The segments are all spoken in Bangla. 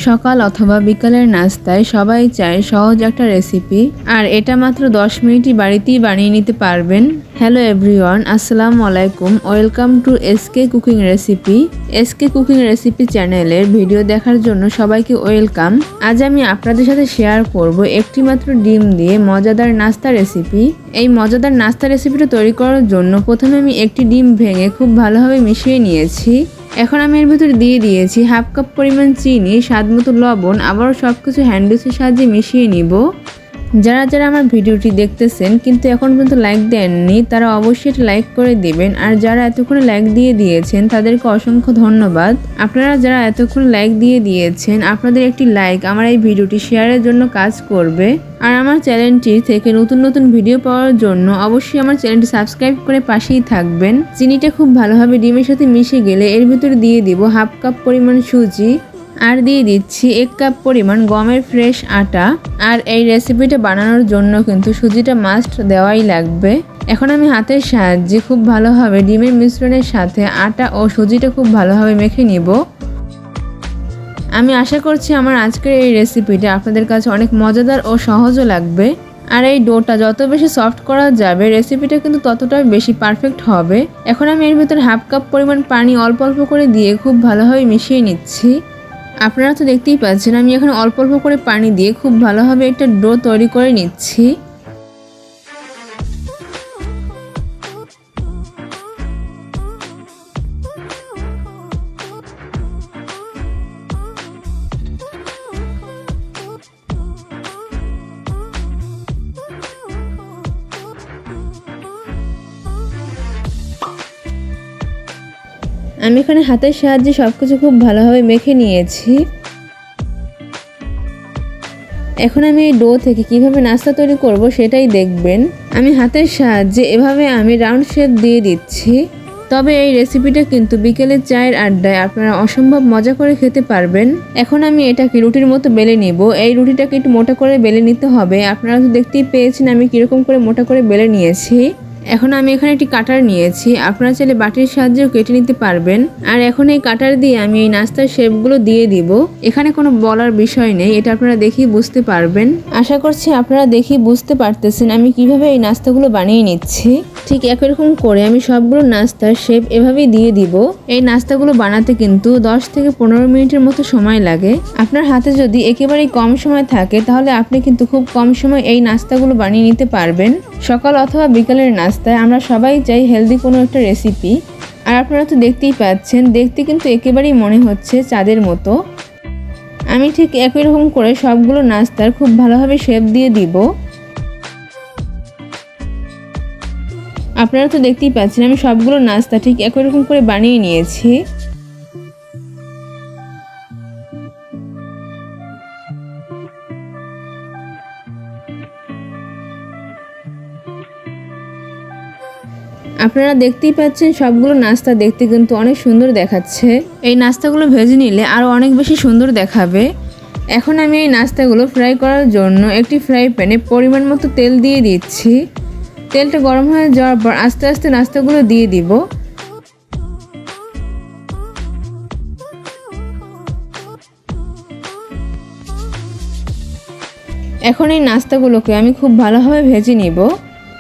সকাল অথবা বিকালের নাস্তায় সবাই চায় সহজ একটা রেসিপি, আর এটা মাত্র 10 মিনিটই বাড়িতেই বানিয়ে নিতে পারবেন। হ্যালো এভরিওয়ান, আসসালামু আলাইকুম। Welcome to SK cooking recipe. SK cooking recipe চ্যানেলের ভিডিও দেখার জন্য সবাইকে ওয়েলকাম। আজ আমি আপনাদের সাথে শেয়ার করব একটি মাত্র ডিম দিয়ে মজাদার নাস্তা রেসিপি। এই মজাদার নাস্তা রেসিপিটা তৈরি করার জন্য প্রথমে আমি একটি ডিম ভেঙে খুব ভালোভাবে মিশিয়ে নিয়েছি। এখন আমি এর ভিতরে দিয়ে দিয়েছি হাফ কাপ পরিমাণ চিনি, স্বাদ মতো লবণ। আবারও সবকিছু হ্যান্ড উইচের সাহায্যে মিশিয়ে নিব। যারা যারা আমার ভিডিওটি দেখতেছেন কিন্তু এখন পর্যন্ত লাইক দেননি, তারা অবশ্যই এটা লাইক করে দিবেন। আর যারা এতক্ষণে লাইক দিয়ে দিয়েছেন তাদেরকে অসংখ্য ধন্যবাদ। আপনারা যারা এতক্ষণ লাইক দিয়ে দিয়েছেন, আপনাদের একটি লাইক আমার এই ভিডিওটি শেয়ারের জন্য কাজ করবে। আর আমার চ্যানেলটি থেকে নতুন নতুন ভিডিও পাওয়ার জন্য অবশ্যই আমার চ্যানেলটি সাবস্ক্রাইব করে পাশেই থাকবেন। চিনিটা খুব ভালোভাবে ডিমের সাথে মিশে গেলে এর ভিতরে দিয়ে দিব হাফ কাপ পরিমাণ সুজি, আর দিয়ে দিচ্ছি 1 কাপ পরিমাণ গমের ফ্রেশ আটা। আর এই রেসিপিটা বানানোর জন্য কিন্তু সুজিটা মাস্ট দেওয়াই লাগবে। এখন আমি হাতের সাহায্যে খুব ভালোভাবে ডিমের মিশ্রণের সাথে আটা ও সুজিটা খুব ভালোভাবে মেখে নিব। আমি আশা করছি আমার আজকের এই রেসিপিটা আপনাদের কাছে অনেক মজাদার ও সহজও লাগবে। আর এই ডোটা যত বেশি সফট করা যাবে রেসিপিটা কিন্তু ততটাই বেশি পারফেক্ট হবে। এখন আমি এর ভিতরে হাফ কাপ পরিমাণ পানি অল্প অল্প করে দিয়ে খুব ভালোভাবে মিশিয়ে নিচ্ছি। আপনারা তো দেখতেই পাচ্ছেন আমি এখন অল্প অল্প করে পানি দিয়ে খুব ভালোভাবে একটা ডো তৈরি করে নিচ্ছি। আমি এখানে হাতের সাহায্যে সবকিছু খুব ভালোভাবে মেখে নিয়েছি। এখন আমি এই ডো থেকে কিভাবে নাস্তা তৈরি করব সেটাই দেখবেন। আমি হাতের সাহায্যে এভাবে আমি রাউন্ড শেপ দিয়ে দিচ্ছি। তবে এই রেসিপিটা কিন্তু বিকেলের চায়ের আড্ডায় আপনারা অসম্ভব মজা করে খেতে পারবেন। এখন আমি এটাকে রুটির মতো বেলে নিব। এই রুটিটাকে একটু মোটা করে বেলে নিতে হবে। আপনারা তো দেখতেই পেয়েছেন আমি কিরকম করে মোটা করে বেলে নিয়েছি। এখন আমি এখানে একটি কাটার নিয়েছি, আপনারা চাইলে বাটির সাহায্যেও কেটে নিতে পারবেন। আর এখন এই কাটার দিয়ে আমি এই নাস্তার শেপগুলো দিয়ে দিব। এখানে কোনো বলার বিষয় নেই, এটা আপনারা দেখেই বুঝতে পারবেন। আশা করছি আপনারা দেখেই বুঝতে পারতেছেন আমি কিভাবে এই নাস্তাগুলো বানিয়ে নিচ্ছি। ঠিক একই রকম করে আমি সবগুলো নাস্তার শেপ এভাবেই দিয়ে দিব। এই নাস্তাগুলো বানাতে কিন্তু 10 থেকে 15 মিনিটের মতো সময় লাগে। আপনার হাতে যদি একেবারেই কম সময় থাকে তাহলে আপনি কিন্তু খুব কম সময় এই নাস্তাগুলো বানিয়ে নিতে পারবেন। সকাল অথবা বিকালের নাস্তায় আমরা সবাই চাই হেলদি কোনো একটা রেসিপি। আর আপনারা তো দেখতেই পাচ্ছেন, দেখতে কিন্তু একেবারেই মনে হচ্ছে চাঁদের মতো। আমি ঠিক একই রকম করে সবগুলো নাস্তার খুব ভালোভাবে শেপ দিয়ে দিব। আপনারা তো দেখতেই পাচ্ছেন আমি সবগুলো নাস্তা ঠিক একই রকম করে বানিয়ে নিয়েছি। আপনারা দেখতেই পাচ্ছেন সবগুলো নাস্তা দেখতে কিন্তু অনেক সুন্দর দেখাচ্ছে। এই নাস্তাগুলো ভেজে নিলে আরও অনেক বেশি সুন্দর দেখাবে। এখন আমি এই নাস্তাগুলো ফ্রাই করার জন্য একটি ফ্রাই প্যানে পরিমাণ মতো তেল দিয়ে দিচ্ছি। তেলটা গরম হয়ে যাওয়ার পর আস্তে আস্তে নাস্তাগুলো দিয়ে দিব। এখন এই নাস্তাগুলোকে আমি খুব ভালোভাবে ভেজে নিব।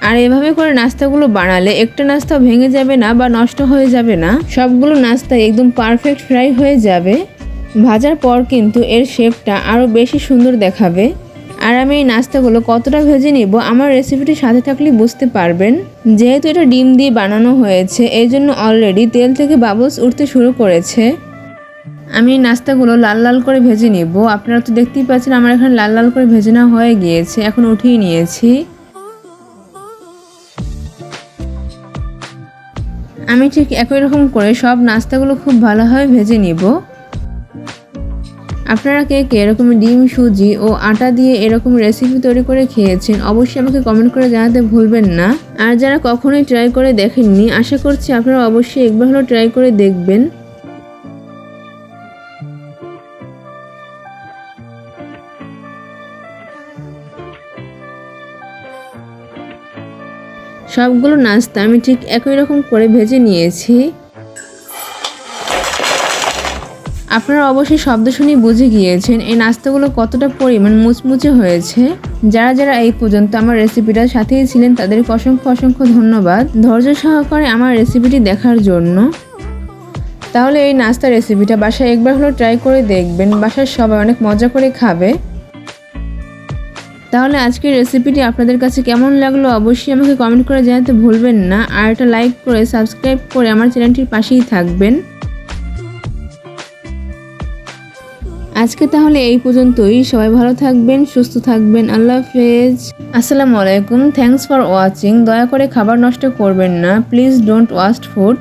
আর এভাবে করে নাস্তাগুলো বানালে একটা নাস্তা ভেঙে যাবে না বা নষ্ট হয়ে যাবে না, সবগুলো নাস্তা একদম পারফেক্ট ফ্রাই হয়ে যাবে। ভাজার পর কিন্তু এর শেপটা আরও বেশি সুন্দর দেখাবে। আর আমি এই নাস্তাগুলো কতটা ভেজে নিব আমার রেসিপিটি সাথে থাকলেই বুঝতে পারবেন। যেহেতু এটা ডিম দিয়ে বানানো হয়েছে এই জন্য অলরেডি তেল থেকে বাবলস উঠতে শুরু করেছে। আমি এই নাস্তাগুলো লাল লাল করে ভেজে নিব। আপনারা তো দেখতেই পাচ্ছেন আমার এখানে লাল লাল করে ভেজে নেওয়া হয়ে গিয়েছে। এখন উঠিয়ে নিয়েছি। আমি ঠিক একই রকম করে সব নাস্তাগুলো খুব ভালোভাবে ভেজে নিব। আপনারা কে কে এরকম ডিম, সুজি ও আটা দিয়ে এরকম রেসিপি তৈরি করে খেয়েছেন অবশ্যই আমাকে কমেন্ট করে জানাতে ভুলবেন না। আর যারা কখনোই ট্রাই করে দেখেননি আশা করছি আপনারা অবশ্যই একবার হলেও ট্রাই করে দেখবেন। সবগুলো নাস্তা আমি ঠিক একই রকম করে ভেজে নিয়েছি। আপনারা অবশ্যই শব্দ শুনে বুঝে গিয়েছেন এই নাস্তাগুলো কতটা পরিমাণ মুচমুচে হয়েছে। যারা যারা এই পর্যন্ত আমার রেসিপিটার সাথেই ছিলেন তাদেরকে অসংখ্য অসংখ্য ধন্যবাদ ধৈর্য সহকারে আমার রেসিপিটি দেখার জন্য। তাহলে এই নাস্তার রেসিপিটা বাসায় একবার হলো ট্রাই করে দেখবেন, বাসার সবাই অনেক মজা করে খাবে। তাহলে আজকের রেসিপিটি আপনাদের কাছে কেমন লাগলো অবশ্যই আমাকে কমেন্ট করে জানাতে ভুলবেন না, আর একটা লাইক করে সাবস্ক্রাইব করে আমার চ্যানেলটির পাশেই থাকবেন। আজকে তাহলে এই পর্যন্তই, সবাই ভালো থাকবেন, সুস্থ থাকবেন, আল্লাহ হাফেজ, আসসালামু আলাইকুম, থ্যাঙ্কস ফর ওয়াচিং। দয়া করে খাবার নষ্ট করবেন না, প্লিজ ডোন্ট ওয়েস্ট ফুড।